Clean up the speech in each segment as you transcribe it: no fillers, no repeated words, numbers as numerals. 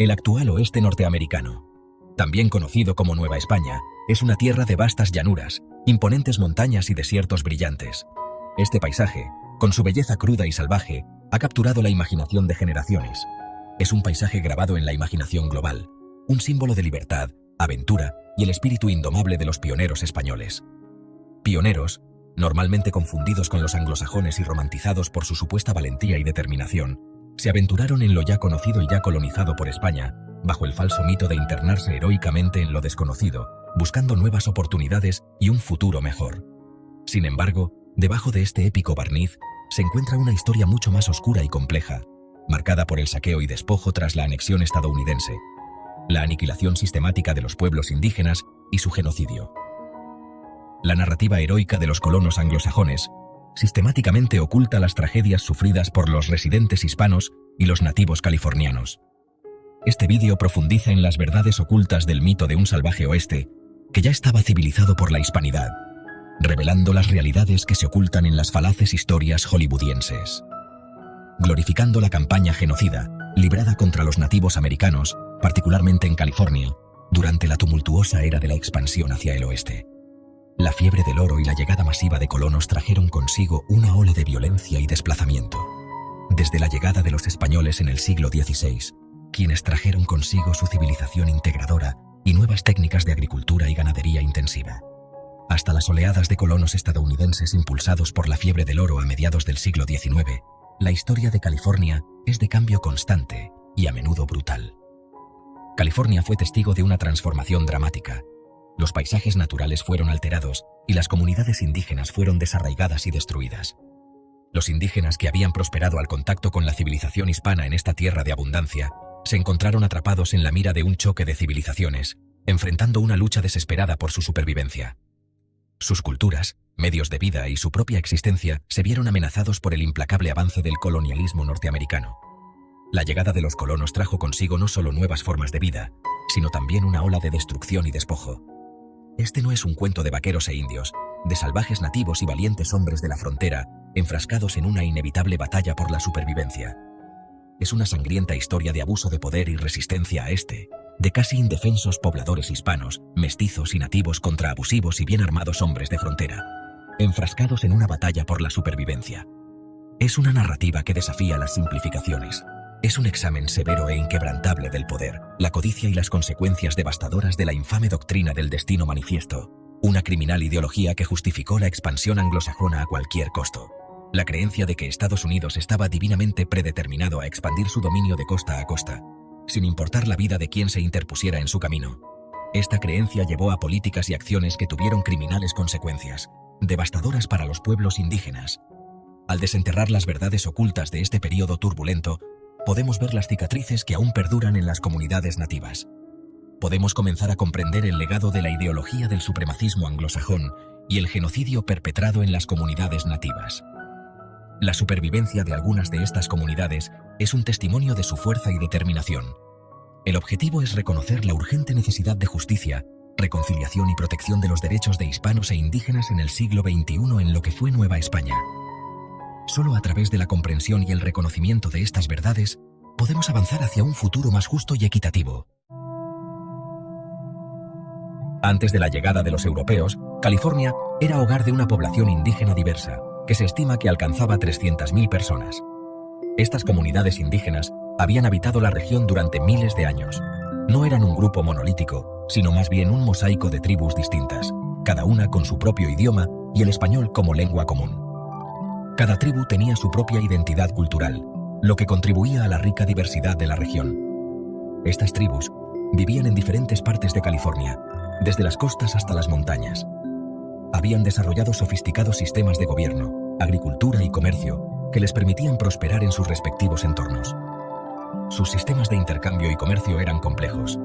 El actual oeste norteamericano, también conocido como Nueva España, es una tierra de vastas llanuras, imponentes montañas y desiertos brillantes. Este paisaje, con su belleza cruda y salvaje, ha capturado la imaginación de generaciones. Es un paisaje grabado en la imaginación global, un símbolo de libertad, aventura y el espíritu indomable de los pioneros españoles. Pioneros, normalmente confundidos con los anglosajones y romantizados por su supuesta valentía y determinación, se aventuraron en lo ya conocido y ya colonizado por España, bajo el falso mito de internarse heroicamente en lo desconocido, buscando nuevas oportunidades y un futuro mejor. Sin embargo, debajo de este épico barniz se encuentra una historia mucho más oscura y compleja, marcada por el saqueo y despojo tras la anexión estadounidense, la aniquilación sistemática de los pueblos indígenas y su genocidio. La narrativa heroica de los colonos anglosajones sistemáticamente oculta las tragedias sufridas por los residentes hispanos y los nativos californianos. Este vídeo profundiza en las verdades ocultas del mito de un salvaje oeste que ya estaba civilizado por la hispanidad, revelando las realidades que se ocultan en las falaces historias hollywoodienses. Glorificando la campaña genocida librada contra los nativos americanos, particularmente en California, durante la tumultuosa era de la expansión hacia el oeste. La fiebre del oro y la llegada masiva de colonos trajeron consigo una ola de violencia y desplazamiento. Desde la llegada de los españoles en el siglo XVI, quienes trajeron consigo su civilización integradora y nuevas técnicas de agricultura y ganadería intensiva, hasta las oleadas de colonos estadounidenses impulsados por la fiebre del oro a mediados del siglo XIX, la historia de California es de cambio constante y a menudo brutal. California fue testigo de una transformación dramática. Los paisajes naturales fueron alterados y las comunidades indígenas fueron desarraigadas y destruidas. Los indígenas que habían prosperado al contacto con la civilización hispana en esta tierra de abundancia se encontraron atrapados en la mira de un choque de civilizaciones, enfrentando una lucha desesperada por su supervivencia. Sus culturas, medios de vida y su propia existencia se vieron amenazados por el implacable avance del colonialismo norteamericano. La llegada de los colonos trajo consigo no solo nuevas formas de vida, sino también una ola de destrucción y despojo. Este no es un cuento de vaqueros e indios, de salvajes nativos y valientes hombres de la frontera, enfrascados en una inevitable batalla por la supervivencia. Es una sangrienta historia de abuso de poder y resistencia a de casi indefensos pobladores hispanos, mestizos y nativos contra abusivos y bien armados hombres de frontera, enfrascados en una batalla por la supervivencia. Es una narrativa que desafía las simplificaciones. Es un examen severo e inquebrantable del poder, la codicia y las consecuencias devastadoras de la infame doctrina del destino manifiesto, una criminal ideología que justificó la expansión anglosajona a cualquier costo. La creencia de que Estados Unidos estaba divinamente predeterminado a expandir su dominio de costa a costa, sin importar la vida de quien se interpusiera en su camino. Esta creencia llevó a políticas y acciones que tuvieron criminales consecuencias, devastadoras para los pueblos indígenas. Al desenterrar las verdades ocultas de este periodo turbulento, podemos ver las cicatrices que aún perduran en las comunidades nativas. Podemos comenzar a comprender el legado de la ideología del supremacismo anglosajón y el genocidio perpetrado en las comunidades nativas. La supervivencia de algunas de estas comunidades es un testimonio de su fuerza y determinación. El objetivo es reconocer la urgente necesidad de justicia, reconciliación y protección de los derechos de hispanos e indígenas en el siglo XXI en lo que fue Nueva España. Solo a través de la comprensión y el reconocimiento de estas verdades, podemos avanzar hacia un futuro más justo y equitativo. Antes de la llegada de los europeos, California era hogar de una población indígena diversa, que se estima que alcanzaba 300.000 personas. Estas comunidades indígenas habían habitado la región durante miles de años. No eran un grupo monolítico, sino más bien un mosaico de tribus distintas, cada una con su propio idioma y el español como lengua común. Cada tribu tenía su propia identidad cultural, lo que contribuía a la rica diversidad de la región. Estas tribus vivían en diferentes partes de California, desde las costas hasta las montañas. Habían desarrollado sofisticados sistemas de gobierno, agricultura y comercio que les permitían prosperar en sus respectivos entornos. Sus sistemas de intercambio y comercio eran complejos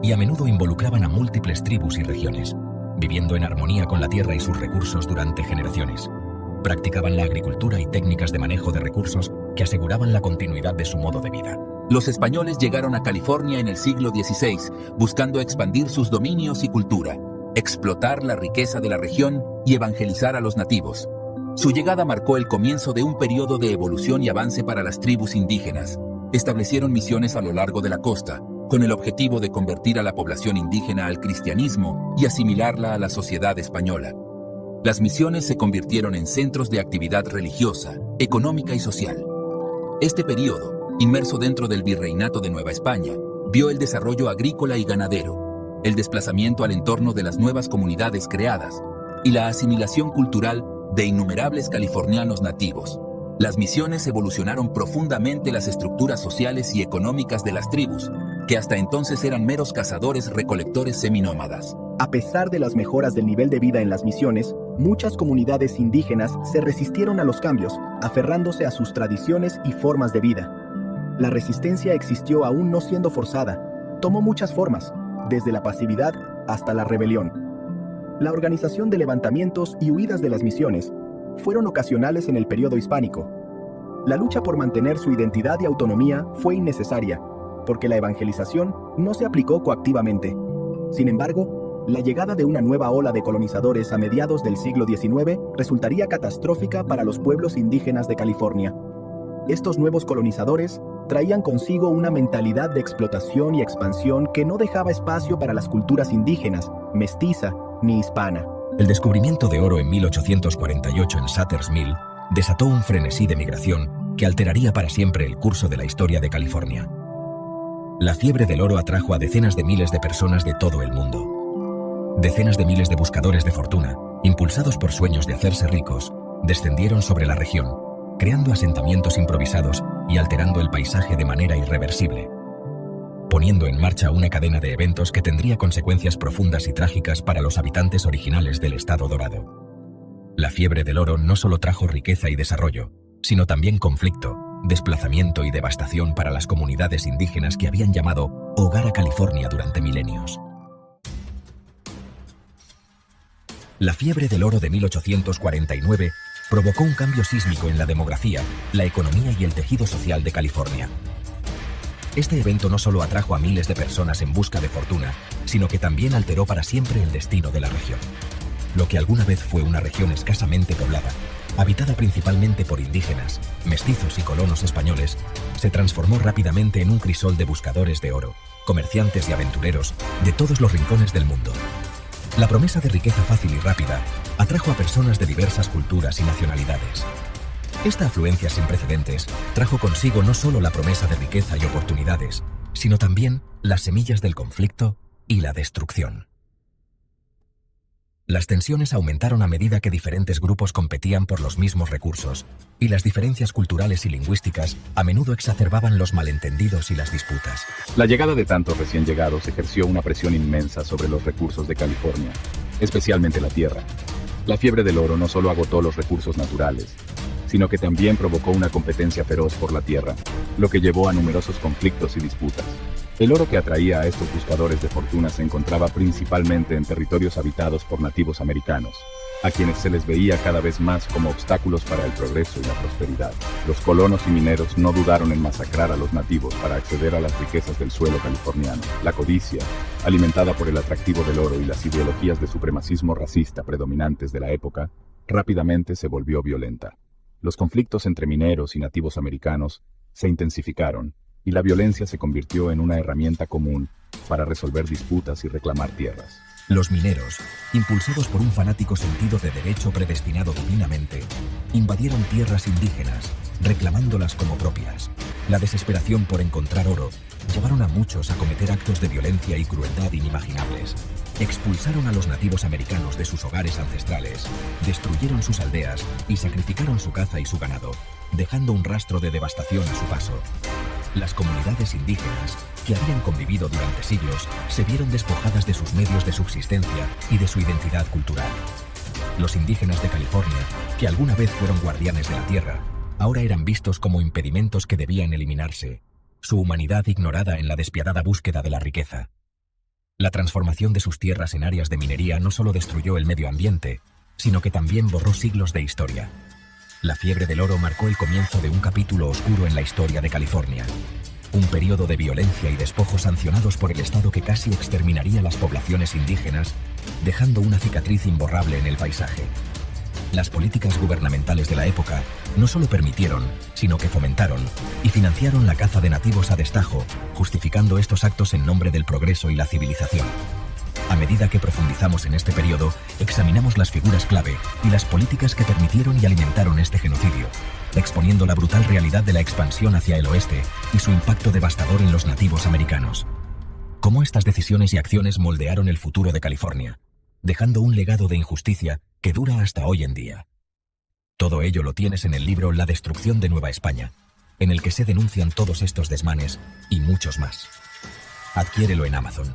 y a menudo involucraban a múltiples tribus y regiones, viviendo en armonía con la tierra y sus recursos durante generaciones. Practicaban la agricultura y técnicas de manejo de recursos que aseguraban la continuidad de su modo de vida. Los españoles llegaron a California en el siglo XVI, buscando expandir sus dominios y cultura, explotar la riqueza de la región y evangelizar a los nativos. Su llegada marcó el comienzo de un periodo de evolución y avance para las tribus indígenas. Establecieron misiones a lo largo de la costa, con el objetivo de convertir a la población indígena al cristianismo y asimilarla a la sociedad española. Las misiones se convirtieron en centros de actividad religiosa, económica y social. Este periodo, inmerso dentro del Virreinato de Nueva España, vio el desarrollo agrícola y ganadero, el desplazamiento al entorno de las nuevas comunidades creadas y la asimilación cultural de innumerables californianos nativos. Las misiones evolucionaron profundamente las estructuras sociales y económicas de las tribus, que hasta entonces eran meros cazadores-recolectores seminómadas. A pesar de las mejoras del nivel de vida en las misiones, muchas comunidades indígenas se resistieron a los cambios, aferrándose a sus tradiciones y formas de vida. La resistencia existió aún no siendo forzada. Tomó muchas formas, desde la pasividad hasta la rebelión. La organización de levantamientos y huidas de las misiones fueron ocasionales en el periodo hispánico. La lucha por mantener su identidad y autonomía fue innecesaria, porque la evangelización no se aplicó coactivamente. Sin embargo, la llegada de una nueva ola de colonizadores a mediados del siglo XIX resultaría catastrófica para los pueblos indígenas de California. Estos nuevos colonizadores traían consigo una mentalidad de explotación y expansión que no dejaba espacio para las culturas indígenas, mestiza ni hispana. El descubrimiento de oro en 1848 en Sutter's Mill desató un frenesí de migración que alteraría para siempre el curso de la historia de California. La fiebre del oro atrajo a decenas de miles de personas de todo el mundo. Decenas de miles de buscadores de fortuna, impulsados por sueños de hacerse ricos, descendieron sobre la región, creando asentamientos improvisados y alterando el paisaje de manera irreversible, poniendo en marcha una cadena de eventos que tendría consecuencias profundas y trágicas para los habitantes originales del Estado Dorado. La fiebre del oro no solo trajo riqueza y desarrollo, sino también conflicto, desplazamiento y devastación para las comunidades indígenas que habían llamado hogar a California durante milenios. La fiebre del oro de 1849 provocó un cambio sísmico en la demografía, la economía y el tejido social de California. Este evento no solo atrajo a miles de personas en busca de fortuna, sino que también alteró para siempre el destino de la región. Lo que alguna vez fue una región escasamente poblada, habitada principalmente por indígenas, mestizos y colonos españoles, se transformó rápidamente en un crisol de buscadores de oro, comerciantes y aventureros de todos los rincones del mundo. La promesa de riqueza fácil y rápida atrajo a personas de diversas culturas y nacionalidades. Esta afluencia sin precedentes trajo consigo no solo la promesa de riqueza y oportunidades, sino también las semillas del conflicto y la destrucción. Las tensiones aumentaron a medida que diferentes grupos competían por los mismos recursos, y las diferencias culturales y lingüísticas a menudo exacerbaban los malentendidos y las disputas. La llegada de tantos recién llegados ejerció una presión inmensa sobre los recursos de California, especialmente la tierra. La fiebre del oro no solo agotó los recursos naturales, sino que también provocó una competencia feroz por la tierra, lo que llevó a numerosos conflictos y disputas. El oro que atraía a estos buscadores de fortuna se encontraba principalmente en territorios habitados por nativos americanos, a quienes se les veía cada vez más como obstáculos para el progreso y la prosperidad. Los colonos y mineros no dudaron en masacrar a los nativos para acceder a las riquezas del suelo californiano. La codicia, alimentada por el atractivo del oro y las ideologías de supremacismo racista predominantes de la época, rápidamente se volvió violenta. Los conflictos entre mineros y nativos americanos se intensificaron, y la violencia se convirtió en una herramienta común para resolver disputas y reclamar tierras. Los mineros, impulsados por un fanático sentido de derecho predestinado divinamente, invadieron tierras indígenas, reclamándolas como propias. La desesperación por encontrar oro llevaron a muchos a cometer actos de violencia y crueldad inimaginables. Expulsaron a los nativos americanos de sus hogares ancestrales, destruyeron sus aldeas y sacrificaron su caza y su ganado, dejando un rastro de devastación a su paso. Las comunidades indígenas, que habían convivido durante siglos, se vieron despojadas de sus medios de subsistencia y de su identidad cultural. Los indígenas de California, que alguna vez fueron guardianes de la tierra, ahora eran vistos como impedimentos que debían eliminarse, su humanidad ignorada en la despiadada búsqueda de la riqueza. La transformación de sus tierras en áreas de minería no solo destruyó el medio ambiente, sino que también borró siglos de historia. La fiebre del oro marcó el comienzo de un capítulo oscuro en la historia de California. Un periodo de violencia y despojos sancionados por el Estado que casi exterminaría las poblaciones indígenas, dejando una cicatriz imborrable en el paisaje. Las políticas gubernamentales de la época no solo permitieron, sino que fomentaron y financiaron la caza de nativos a destajo, justificando estos actos en nombre del progreso y la civilización. A medida que profundizamos en este periodo, examinamos las figuras clave y las políticas que permitieron y alimentaron este genocidio, exponiendo la brutal realidad de la expansión hacia el oeste y su impacto devastador en los nativos americanos. Cómo estas decisiones y acciones moldearon el futuro de California, dejando un legado de injusticia que dura hasta hoy en día. Todo ello lo tienes en el libro La destrucción de Nueva España, en el que se denuncian todos estos desmanes y muchos más. Adquiérelo en Amazon.